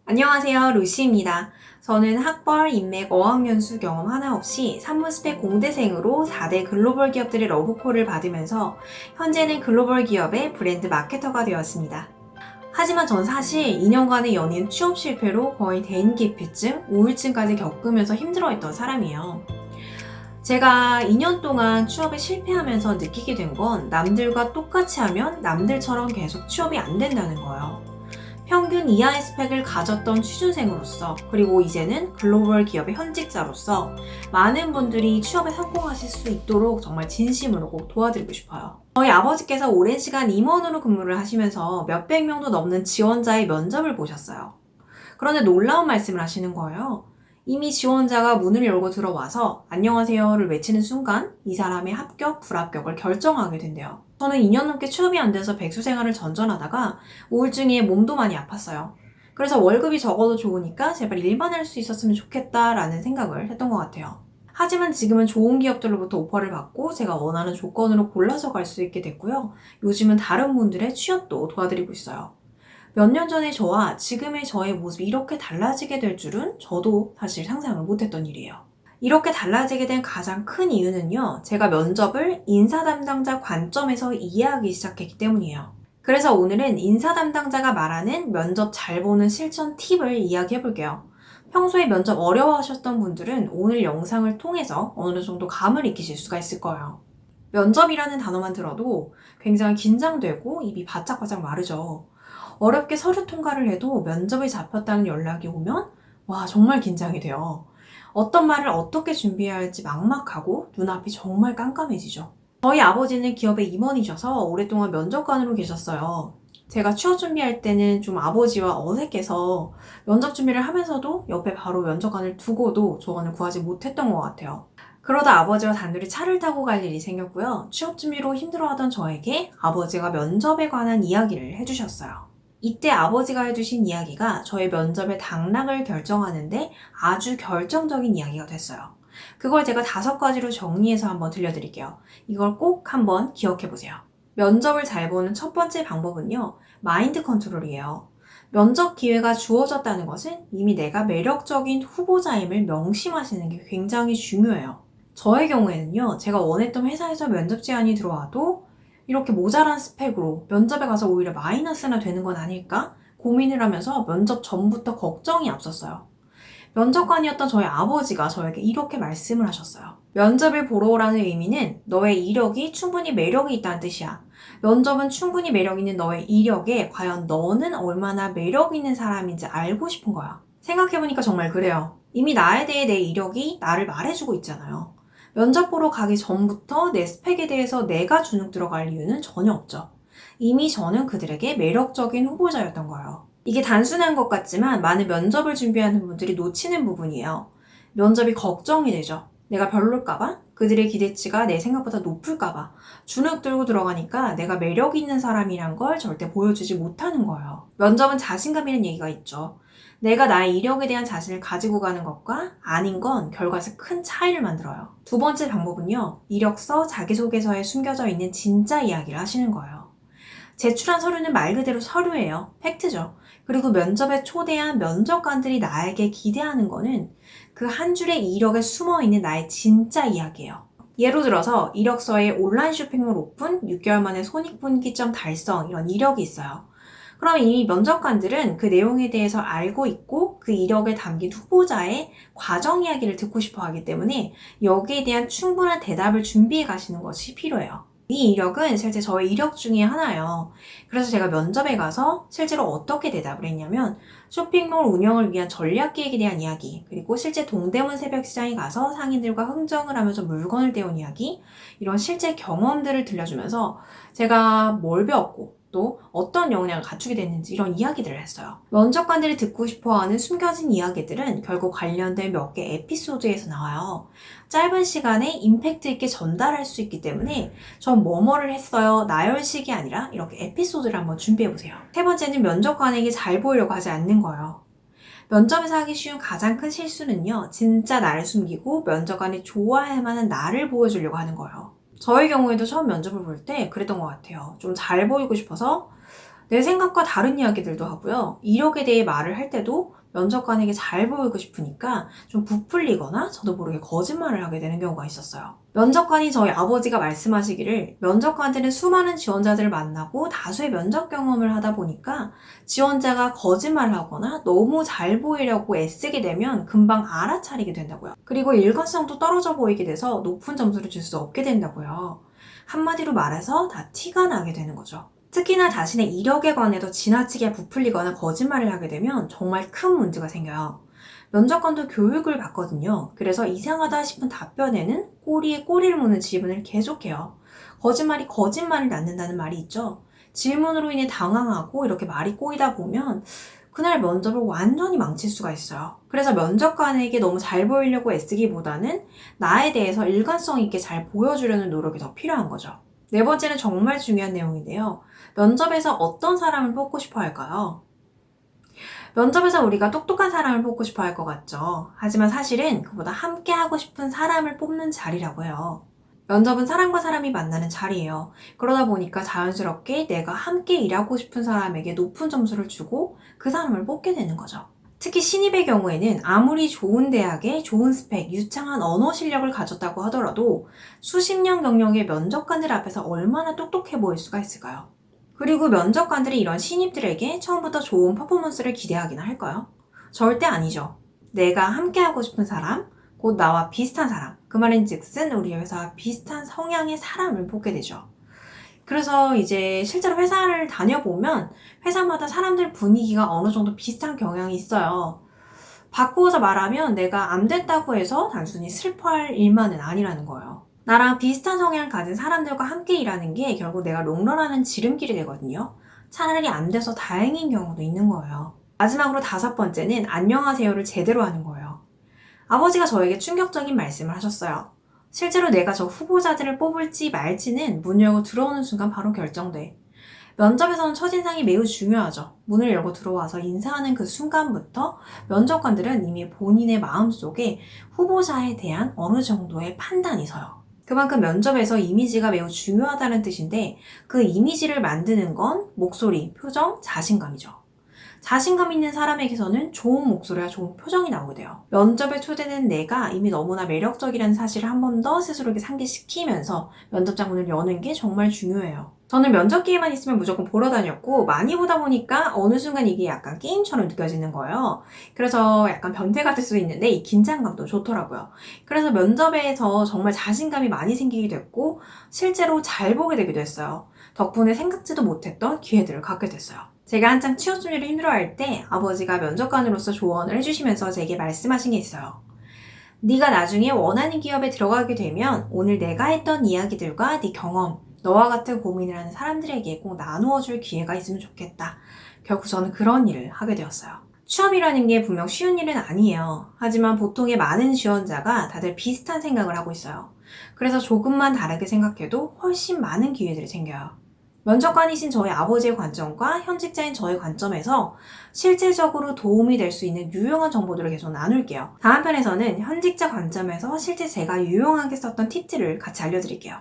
안녕하세요. 루시입니다. 저는 학벌, 인맥, 어학연수 경험 하나 없이 산무스펙 공대생으로 4대 글로벌 기업들의 러브콜을 받으면서 현재는 글로벌 기업의 브랜드 마케터가 되었습니다. 하지만 전 사실 2년간의 연인 취업 실패로 거의 대인기피증, 우울증까지 겪으면서 힘들어했던 사람이에요. 제가 2년 동안 취업에 실패하면서 느끼게 된 건 남들과 똑같이 하면 남들처럼 계속 취업이 안 된다는 거예요. 평균 이하의 스펙을 가졌던 취준생으로서, 그리고 이제는 글로벌 기업의 현직자로서 많은 분들이 취업에 성공하실 수 있도록 정말 진심으로 꼭 도와드리고 싶어요. 저희 아버지께서 오랜 시간 임원으로 근무를 하시면서 몇백 명도 넘는 지원자의 면접을 보셨어요. 그런데 놀라운 말씀을 하시는 거예요. 이미 지원자가 문을 열고 들어와서 안녕하세요를 외치는 순간 이 사람의 합격, 불합격을 결정하게 된대요. 저는 2년 넘게 취업이 안 돼서 백수 생활을 전전하다가 우울증에 몸도 많이 아팠어요. 그래서 월급이 적어도 좋으니까 제발 일만 할 수 있었으면 좋겠다라는 생각을 했던 것 같아요. 하지만 지금은 좋은 기업들로부터 오퍼를 받고 제가 원하는 조건으로 골라서 갈 수 있게 됐고요. 요즘은 다른 분들의 취업도 도와드리고 있어요. 몇 년 전의 저와 지금의 저의 모습이 이렇게 달라지게 될 줄은 저도 사실 상상을 못했던 일이에요. 이렇게 달라지게 된 가장 큰 이유는요, 제가 면접을 인사 담당자 관점에서 이해하기 시작했기 때문이에요. 그래서 오늘은 인사 담당자가 말하는 면접 잘 보는 실천 팁을 이야기해 볼게요. 평소에 면접 어려워하셨던 분들은 오늘 영상을 통해서 어느 정도 감을 익히실 수가 있을 거예요. 면접이라는 단어만 들어도 굉장히 긴장되고 입이 바짝바짝 마르죠. 어렵게 서류 통과를 해도 면접에 잡혔다는 연락이 오면 와, 정말 긴장이 돼요. 어떤 말을 어떻게 준비해야 할지 막막하고 눈앞이 정말 깜깜해지죠. 저희 아버지는 기업의 임원이셔서 오랫동안 면접관으로 계셨어요. 제가 취업 준비할 때는 좀 아버지와 어색해서 면접 준비를 하면서도 옆에 바로 면접관을 두고도 조언을 구하지 못했던 것 같아요. 그러다 아버지와 단둘이 차를 타고 갈 일이 생겼고요. 취업 준비로 힘들어하던 저에게 아버지가 면접에 관한 이야기를 해주셨어요. 이때 아버지가 해주신 이야기가 저의 면접의 당락을 결정하는데 아주 결정적인 이야기가 됐어요. 그걸 제가 5가지로 정리해서 한번 들려드릴게요. 이걸 꼭 한번 기억해 보세요. 면접을 잘 보는 첫 번째 방법은요, 마인드 컨트롤이에요. 면접 기회가 주어졌다는 것은 이미 내가 매력적인 후보자임을 명심하시는 게 굉장히 중요해요. 저의 경우에는요, 제가 원했던 회사에서 면접 제안이 들어와도 이렇게 모자란 스펙으로 면접에 가서 오히려 마이너스나 되는 건 아닐까 고민을 하면서 면접 전부터 걱정이 앞섰어요. 면접관이었던 저희 아버지가 저에게 이렇게 말씀을 하셨어요. 면접을 보러 오라는 의미는 너의 이력이 충분히 매력이 있다는 뜻이야. 면접은 충분히 매력 있는 너의 이력에 과연 너는 얼마나 매력 있는 사람인지 알고 싶은 거야. 생각해보니까 정말 그래요. 이미 나에 대해 내 이력이 나를 말해주고 있잖아요. 면접 보러 가기 전부터 내 스펙에 대해서 내가 주눅 들어갈 이유는 전혀 없죠. 이미 저는 그들에게 매력적인 후보자였던 거예요. 이게 단순한 것 같지만 많은 면접을 준비하는 분들이 놓치는 부분이에요. 면접이 걱정이 되죠. 내가 별로일까봐? 그들의 기대치가 내 생각보다 높을까봐? 주눅 들고 들어가니까 내가 매력 있는 사람이란 걸 절대 보여주지 못하는 거예요. 면접은 자신감이라는 얘기가 있죠. 내가 나의 이력에 대한 자신을 가지고 가는 것과 아닌 건 결과에서 큰 차이를 만들어요. 두 번째 방법은요, 이력서, 자기소개서에 숨겨져 있는 진짜 이야기를 하시는 거예요. 제출한 서류는 말 그대로 서류예요. 팩트죠. 그리고 면접에 초대한 면접관들이 나에게 기대하는 거는 그 한 줄의 이력에 숨어있는 나의 진짜 이야기예요. 예로 들어서 이력서에 온라인 쇼핑몰 오픈, 6개월 만에 손익분기점 달성 이런 이력이 있어요. 그럼 이미 면접관들은 그 내용에 대해서 알고 있고 그 이력에 담긴 후보자의 과정 이야기를 듣고 싶어 하기 때문에 여기에 대한 충분한 대답을 준비해 가시는 것이 필요해요. 이 이력은 실제 저의 이력 중에 하나예요. 그래서 제가 면접에 가서 실제로 어떻게 대답을 했냐면 쇼핑몰 운영을 위한 전략 기획에 대한 이야기, 그리고 실제 동대문 새벽시장에 가서 상인들과 흥정을 하면서 물건을 떼온 이야기, 이런 실제 경험들을 들려주면서 제가 뭘 배웠고 또 어떤 역량을 갖추게 됐는지 이런 이야기들을 했어요. 면접관들이 듣고 싶어하는 숨겨진 이야기들은 결국 관련된 몇 개 에피소드에서 나와요. 짧은 시간에 임팩트 있게 전달할 수 있기 때문에 전 뭐뭐를 했어요, 나열식이 아니라 이렇게 에피소드를 한번 준비해보세요. 세 번째는 면접관에게 잘 보이려고 하지 않는 거예요. 면접에서 하기 쉬운 가장 큰 실수는요, 진짜 나를 숨기고 면접관이 좋아할 만한 나를 보여주려고 하는 거예요. 저의 경우에도 처음 면접을 볼 때 그랬던 것 같아요. 좀 잘 보이고 싶어서 내 생각과 다른 이야기들도 하고요. 이력에 대해 말을 할 때도 면접관에게 잘 보이고 싶으니까 좀 부풀리거나 저도 모르게 거짓말을 하게 되는 경우가 있었어요. 면접관이 저희 아버지가 말씀하시기를 면접관들은 수많은 지원자들을 만나고 다수의 면접 경험을 하다 보니까 지원자가 거짓말을 하거나 너무 잘 보이려고 애쓰게 되면 금방 알아차리게 된다고요. 그리고 일관성도 떨어져 보이게 돼서 높은 점수를 줄 수 없게 된다고요. 한마디로 말해서 다 티가 나게 되는 거죠. 특히나 자신의 이력에 관해서 지나치게 부풀리거나 거짓말을 하게 되면 정말 큰 문제가 생겨요. 면접관도 교육을 받거든요. 그래서 이상하다 싶은 답변에는 꼬리에 꼬리를 무는 질문을 계속해요. 거짓말이 거짓말을 낳는다는 말이 있죠. 질문으로 인해 당황하고 이렇게 말이 꼬이다 보면 그날 면접을 완전히 망칠 수가 있어요. 그래서 면접관에게 너무 잘 보이려고 애쓰기보다는 나에 대해서 일관성 있게 잘 보여주려는 노력이 더 필요한 거죠. 네 번째는 정말 중요한 내용인데요. 면접에서 어떤 사람을 뽑고 싶어 할까요? 면접에서 우리가 똑똑한 사람을 뽑고 싶어 할 것 같죠. 하지만 사실은 그보다 함께 하고 싶은 사람을 뽑는 자리라고 해요. 면접은 사람과 사람이 만나는 자리예요. 그러다 보니까 자연스럽게 내가 함께 일하고 싶은 사람에게 높은 점수를 주고 그 사람을 뽑게 되는 거죠. 특히 신입의 경우에는 아무리 좋은 대학에 좋은 스펙, 유창한 언어 실력을 가졌다고 하더라도 수십 년 경력의 면접관들 앞에서 얼마나 똑똑해 보일 수가 있을까요? 그리고 면접관들이 이런 신입들에게 처음부터 좋은 퍼포먼스를 기대하기나 할까요? 절대 아니죠. 내가 함께하고 싶은 사람, 곧 나와 비슷한 사람, 그 말인즉슨 우리 회사와 비슷한 성향의 사람을 뽑게 되죠. 그래서 이제 실제로 회사를 다녀보면 회사마다 사람들 분위기가 어느 정도 비슷한 경향이 있어요. 바꾸어서 말하면 내가 안 됐다고 해서 단순히 슬퍼할 일만은 아니라는 거예요. 나랑 비슷한 성향을 가진 사람들과 함께 일하는 게 결국 내가 롱런하는 지름길이 되거든요. 차라리 안 돼서 다행인 경우도 있는 거예요. 마지막으로 다섯 번째는 안녕하세요를 제대로 하는 거예요. 아버지가 저에게 충격적인 말씀을 하셨어요. 실제로 내가 저 후보자들을 뽑을지 말지는 문 열고 들어오는 순간 바로 결정돼. 면접에서는 첫인상이 매우 중요하죠. 문을 열고 들어와서 인사하는 그 순간부터 면접관들은 이미 본인의 마음속에 후보자에 대한 어느 정도의 판단이 서요. 그만큼 면접에서 이미지가 매우 중요하다는 뜻인데 그 이미지를 만드는 건 목소리, 표정, 자신감이죠. 자신감 있는 사람에게서는 좋은 목소리와 좋은 표정이 나오게 돼요. 면접에 초대된 내가 이미 너무나 매력적이라는 사실을 한 번 더 스스로에게 상기시키면서 면접장 문을 여는 게 정말 중요해요. 저는 면접 기회만 있으면 무조건 보러 다녔고 많이 보다 보니까 어느 순간 이게 약간 게임처럼 느껴지는 거예요. 그래서 약간 변태 같을 수 있는데 이 긴장감도 좋더라고요. 그래서 면접에서 정말 자신감이 많이 생기게 됐고 실제로 잘 보게 되기도 했어요. 덕분에 생각지도 못했던 기회들을 갖게 됐어요. 제가 한창 취업 준비를 힘들어할 때 아버지가 면접관으로서 조언을 해주시면서 제게 말씀하신 게 있어요. 네가 나중에 원하는 기업에 들어가게 되면 오늘 내가 했던 이야기들과 네 경험, 너와 같은 고민을 하는 사람들에게 꼭 나누어 줄 기회가 있으면 좋겠다. 결국 저는 그런 일을 하게 되었어요. 취업이라는 게 분명 쉬운 일은 아니에요. 하지만 보통의 많은 지원자가 다들 비슷한 생각을 하고 있어요. 그래서 조금만 다르게 생각해도 훨씬 많은 기회들이 생겨요. 면접관이신 저희 아버지의 관점과 현직자인 저의 관점에서 실질적으로 도움이 될 수 있는 유용한 정보들을 계속 나눌게요. 다음 편에서는 현직자 관점에서 실제 제가 유용하게 썼던 팁들을 같이 알려드릴게요.